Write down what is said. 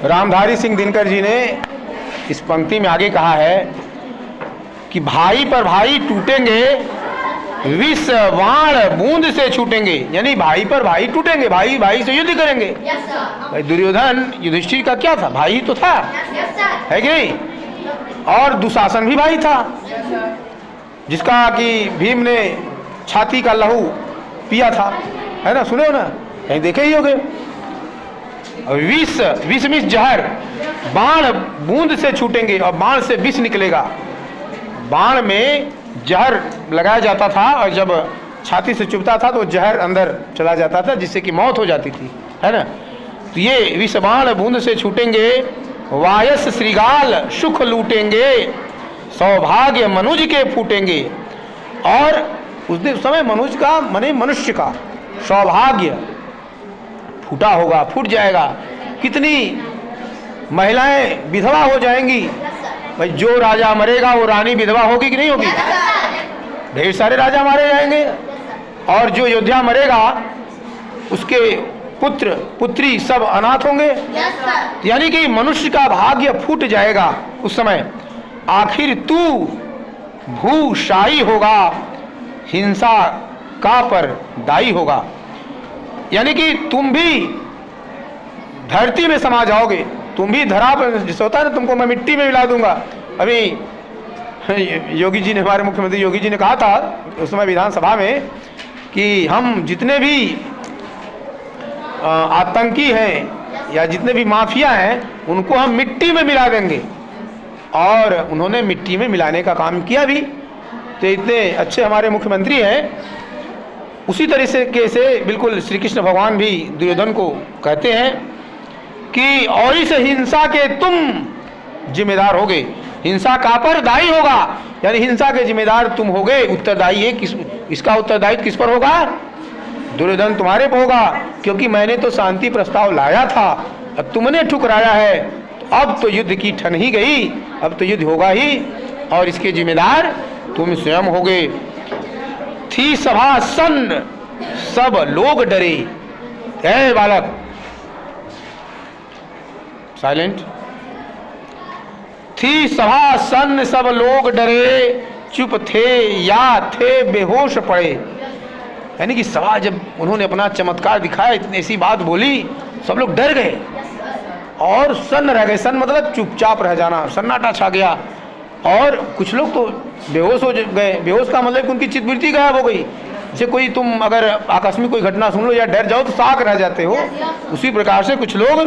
रामधारी सिंह दिनकर जी ने इस पंक्ति में आगे कहा है कि भाई पर भाई टूटेंगे, विष वाण बूंद से छूटेंगे। यानी भाई पर भाई टूटेंगे, भाई भाई से युद्ध करेंगे। भाई दुर्योधन युधिष्ठिर का क्या था? भाई तो था, है कि नहीं? और दुशासन भी भाई था, जिसका कि भीम ने छाती का लहू पिया था, है ना? सुने हो ना, कहीं देखे ही होगे। विष में जहर, बाण बूंद से छूटेंगे और बाण से विष निकलेगा। बाण में जहर लगाया जाता था और जब छाती से चुभता था तो जहर अंदर चला जाता था, जिससे कि मौत हो जाती थी, है ना? तो ये विष बाण बूंद से छूटेंगे, वायस श्रीगाल सुख लूटेंगे, सौभाग्य मनुज के फूटेंगे। और उस दिन समय मनुज का माने मनुष्य का सौभाग्य फूटा होगा, फूट जाएगा। कितनी महिलाएं विधवा हो जाएंगी। भाई जो राजा मरेगा वो रानी विधवा होगी कि नहीं होगी? ढेर सारे राजा मारे जाएंगे और जो योद्धा मरेगा उसके पुत्र पुत्री सब अनाथ होंगे। यानी कि मनुष्य का भाग्य फूट जाएगा उस समय। आखिर तू भूशाई होगा, हिंसा का पर दाई होगा। यानी कि तुम भी धरती में समा जाओगे, तुम भी धरा पर, जिस होता है ना, तुमको मैं मिट्टी में मिला दूंगा। अभी योगी जी ने, हमारे मुख्यमंत्री योगी जी ने कहा था उस समय विधानसभा में कि हम जितने भी आतंकी हैं या जितने भी माफिया हैं उनको हम मिट्टी में मिला देंगे। और उन्होंने मिट्टी में मिलाने का काम किया भी। तो इतने अच्छे हमारे मुख्यमंत्री हैं। उसी तरीके से बिल्कुल श्री कृष्ण भगवान भी दुर्योधन को कहते हैं कि और इस हिंसा के तुम जिम्मेदार होगे। हिंसा का पर दायी होगा, यानी हिंसा के जिम्मेदार तुम होगे, उत्तरदायी है। इसका उत्तरदायित्व किस पर होगा? दुर्योधन तुम्हारे पर होगा, क्योंकि मैंने तो शांति प्रस्ताव लाया था, अब तुमने ठुकराया है। तो अब तो युद्ध की ठन ही गई, अब तो युद्ध होगा ही, और इसके जिम्मेदार तुम स्वयं होगे। थी सभा सन्न सब लोग डरे। ऐ बालक, साइलेंट। थी सभा सन्न सब लोग डरे, चुप थे या थे बेहोश पड़े। यानी कि सभा जब उन्होंने अपना चमत्कार दिखाया, इतनी ऐसी बात बोली, सब लोग डर गए और सन्न रह गए। सन्न मतलब चुपचाप रह जाना, सन्नाटा छा गया। और कुछ लोग तो बेहोश हो गए। बेहोश का मतलब उनकी चित्तवृत्ति गायब हो गई। जैसे कोई तुम अगर आकस्मिक कोई घटना सुन लो या डर जाओ तो साक रह जाते हो, उसी प्रकार से कुछ लोग